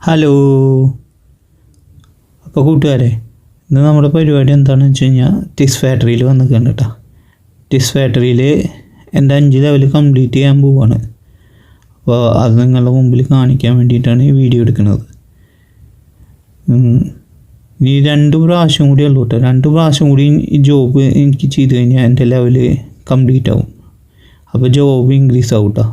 Hello. അപ്പോൾ കൂട്ടുകാരെ, ഇന്ന് നമ്മുടെ പരിപാടി എന്താണെന്ന് വെച്ച് കഴിഞ്ഞാൽ ടിസ് ഫാക്ടറിയിൽ വന്നിട്ടുണ്ട് കേട്ടോ. ടിസ് ഫാക്ടറിയിൽ എൻ്റെ 5 ലെവൽ കംപ്ലീറ്റ് ചെയ്യാൻ പോവുകയാണ്. അപ്പോൾ അത് നിങ്ങളുടെ മുമ്പിൽ കാണിക്കാൻ വേണ്ടിയിട്ടാണ് ഈ വീഡിയോ എടുക്കുന്നത്. ഇനി 2 പ്രാവശ്യം കൂടി ഉള്ളൂ കേട്ടോ. 2 പ്രാവശ്യം കൂടി ഈ ജോബ് എനിക്ക് ചെയ്ത് കഴിഞ്ഞാൽ എൻ്റെ ലെവൽ കംപ്ലീറ്റ് ആവും. അപ്പോൾ ജോബ് ഇൻക്രീസ് ആവും കേട്ടോ.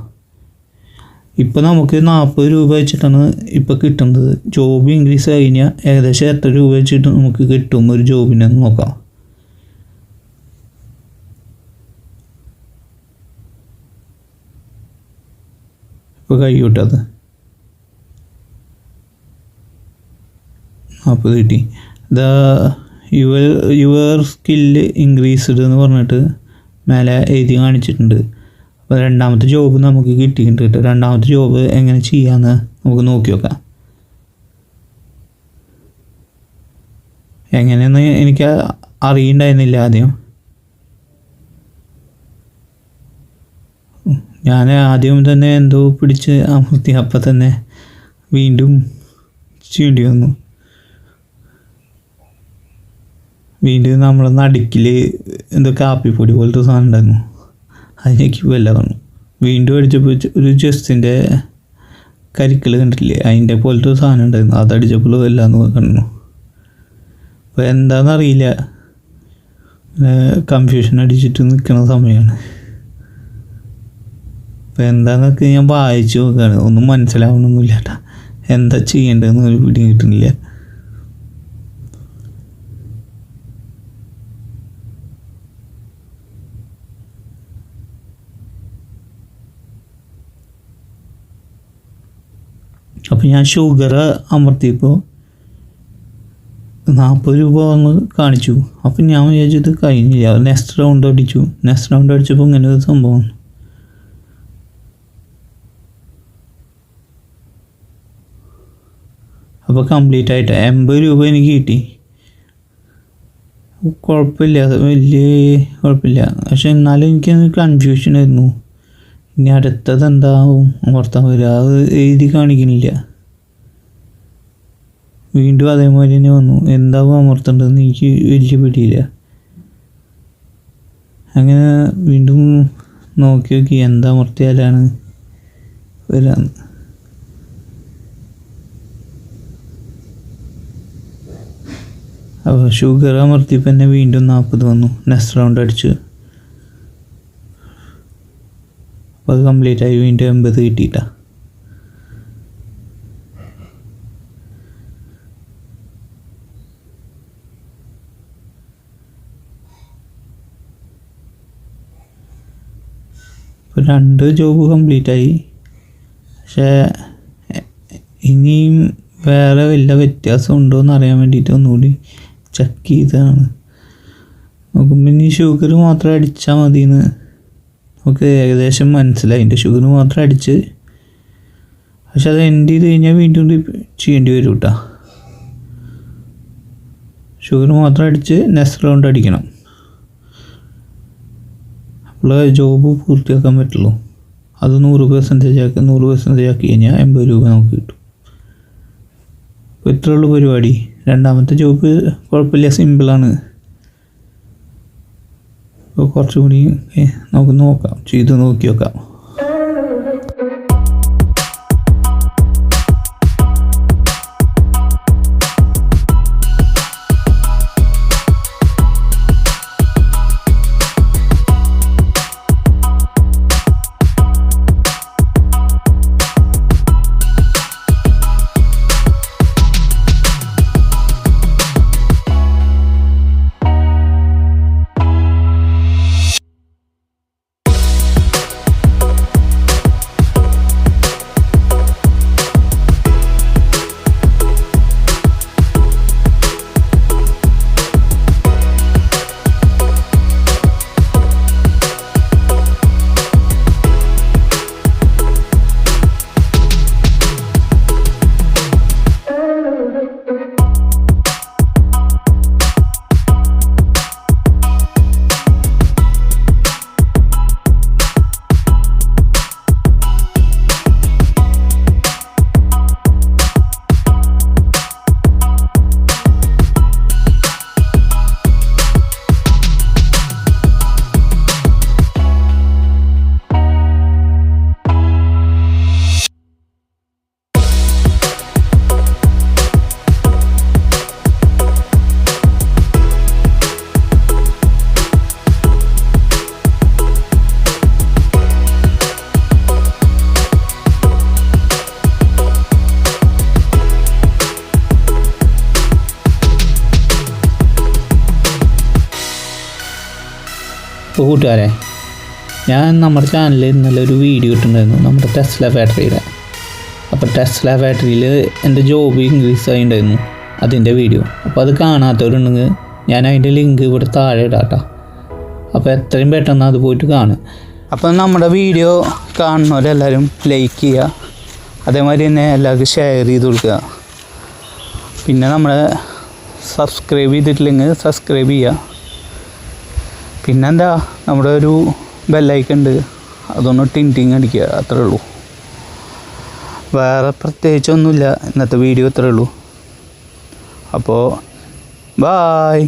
ഇപ്പോൾ നമുക്ക് 40 രൂപ വെച്ചിട്ടാണ് ഇപ്പോൾ കിട്ടുന്നത്. ജോബ് ഇൻക്രീസ് കഴിഞ്ഞാൽ ഏകദേശം എത്ര രൂപ വെച്ചിട്ട് നമുക്ക് കിട്ടും ഒരു ജോബിനെ നോക്കാം. ഇപ്പോൾ കഴിയൂട്ടത് 40 കിട്ടി. യുവർ സ്കില്ല് ഇൻക്രീസ്ഡ് എന്ന് പറഞ്ഞിട്ട് മേലെ എഴുതി കാണിച്ചിട്ടുണ്ട്. അപ്പോൾ 2ാമത്തെ ജോബ് നമുക്ക് കിട്ടിയിട്ടുണ്ട് കേട്ടോ. 2ാമത്തെ ജോബ് എങ്ങനെ ചെയ്യാമെന്ന് നമുക്ക് നോക്കി നോക്കാം. എങ്ങനെയെന്ന് എനിക്ക് അറിയണ്ടായിരുന്നില്ല ആദ്യം. ഞാൻ ആദ്യം തന്നെ എന്തോ പിടിച്ച് അമർത്തി, അപ്പം തന്നെ വീണ്ടും ചെയ്യേണ്ടി വന്നു. വീണ്ടും നമ്മളെ നടുക്കിൽ എന്തോ കാപ്പിപ്പൊടി പോലത്തെ സാധനം ഉണ്ടായിരുന്നു, അതിനേക്ക് വല്ല വന്നു. വീണ്ടും അടിച്ചപ്പോൾ ഒരു ചെസ്റ്റിൻ്റെ കരിക്കൽ കണ്ടിട്ടില്ലേ, അതിൻ്റെ പോലത്തെ സാധനം ഉണ്ടായിരുന്നു. അതടിച്ചപ്പോൾ എല്ലാന്ന് കണ്ടു. അപ്പോൾ എന്താണെന്നറിയില്ല, കൺഫ്യൂഷൻ അടിച്ചിട്ട് നിൽക്കുന്ന സമയമാണ്. അപ്പോൾ എന്താണെന്നൊക്കെ ഞാൻ വായിച്ചു നോക്കുകയാണ്. ഒന്നും മനസ്സിലാവണമെന്നില്ല കേട്ടോ. എന്താ ചെയ്യേണ്ടതെന്ന് ഒരു പിടി കിട്ടുന്നില്ല. അപ്പോൾ ഞാൻ ഷുഗർ അമർത്തിയപ്പോൾ 40 രൂപ വന്ന് കാണിച്ചു. അപ്പം ഞാൻ വിചാരിച്ചത് കഴിഞ്ഞില്ല. നെക്സ്റ്റ് റൗണ്ട് അടിച്ചു. നെക്സ്റ്റ് റൗണ്ട് അടിച്ചപ്പോൾ ഇങ്ങനെ ഒരു സംഭവം. അപ്പോൾ കംപ്ലീറ്റ് ആയിട്ട് 80 രൂപ എനിക്ക് കിട്ടി. കുഴപ്പമില്ല, വലിയ കുഴപ്പമില്ല. പക്ഷെ എന്നാലും എനിക്ക് കൺഫ്യൂഷനായിരുന്നു. ഇനി അടുത്തത് എന്താവും അമർത്താൻ വരിക, അത് എഴുതി കാണിക്കുന്നില്ല. വീണ്ടും അതേമാതിരി തന്നെ വന്നു. എന്താവും അമർത്തേണ്ടതെന്ന് എനിക്ക് വലിയ പിടിയില്ല. അങ്ങനെ വീണ്ടും നോക്കി എന്താ അമർത്തിയാലാണ് വരാന്ന്. അപ്പോൾ ഷുഗർ അമർത്തിയപ്പോൾ തന്നെ വീണ്ടും 40 വന്നു. നെക്സ്റ്റ് റൗണ്ട് അടിച്ചു. അപ്പോൾ അത് കംപ്ലീറ്റ് ആയി. വീണ്ടും 80 കിട്ടിയിട്ടാ. ഇപ്പോൾ 2 ജോബ് കംപ്ലീറ്റ് ആയി. പക്ഷേ ഇനിയും വേറെ വല്ല വ്യത്യാസം ഉണ്ടോ എന്ന് അറിയാൻ വേണ്ടിയിട്ട് ഒന്നുകൂടി ചെക്ക് ചെയ്തതാണ്. നോക്കുമ്പോൾ ഇനി ഷുഗർ മാത്രം അടിച്ചാൽ മതിയെന്ന് നമുക്ക് ഏകദേശം മനസ്സിലായി. എൻ്റെ ഷുഗർ മാത്രം അടിച്ച്, പക്ഷെ അത് എൻഡ് ചെയ്ത് കഴിഞ്ഞാൽ വീണ്ടും ചെയ്യേണ്ടി വരും കേട്ടോ. ഷുഗർ മാത്രം അടിച്ച് നെക്സ്റ്റ് റൗണ്ട് അടിക്കണം. അപ്പോൾ ജോബ് പൂർത്തിയാക്കാൻ പറ്റുള്ളൂ. അത് 100% ആക്കി കഴിഞ്ഞാൽ 80 രൂപ നമുക്ക് കിട്ടും. അപ്പോൾ ഇത്രയുള്ള പരിപാടി. 2ാമത്തെ ജോബ് കുഴപ്പമില്ല, സിമ്പിളാണ്. അപ്പോൾ കുറച്ചും കൂടി നമുക്ക് നോക്കാം, ചെയ്ത് നോക്കി നോക്കാം. അപ്പോൾ കൂട്ടുകാരെ, ഞാൻ നമ്മുടെ ചാനലിൽ ഇന്നലെ ഒരു വീഡിയോ ഇട്ടിട്ടുണ്ടായിരുന്നു നമ്മുടെ ടെസ്ല ഫാക്ടറിയുടെ. അപ്പോൾ ടെസ്ല ഫാക്ടറിയിൽ എൻ്റെ ജോബ് ഇൻക്രീസ് ആയിട്ടുണ്ടായിരുന്നു, അതിൻ്റെ വീഡിയോ. അപ്പോൾ അത് കാണാത്തവരുണ്ടെങ്കിൽ ഞാൻ അതിൻ്റെ ലിങ്ക് ഇവിടെ താഴെ ഇടാം കേട്ടോ. അപ്പോൾ എത്രയും പെട്ടെന്ന് അത് പോയിട്ട് കാണുക. അപ്പോൾ നമ്മുടെ വീഡിയോ കാണുന്നവരെല്ലാവരും ലൈക്ക് ചെയ്യുക, അതേമാതിരി തന്നെ എല്ലാവർക്കും ഷെയർ ചെയ്ത് കൊടുക്കുക. പിന്നെ നമ്മൾ സബ്സ്ക്രൈബ് ചെയ്തിട്ടില്ലെങ്കിൽ സബ്സ്ക്രൈബ് ചെയ്യുക. പിന്നെന്താ, നമ്മുടെ ഒരു ബെല്ലൈക്കൺ ഉണ്ട്, അതൊന്ന് ടിങ് അടിക്കുക, അത്രേ ഉള്ളൂ. വേറെ പ്രത്യേകിച്ചൊന്നുമില്ല, ഇന്നത്തെ വീഡിയോ ഇത്രേ ഉള്ളൂ. അപ്പോൾ ബായ്.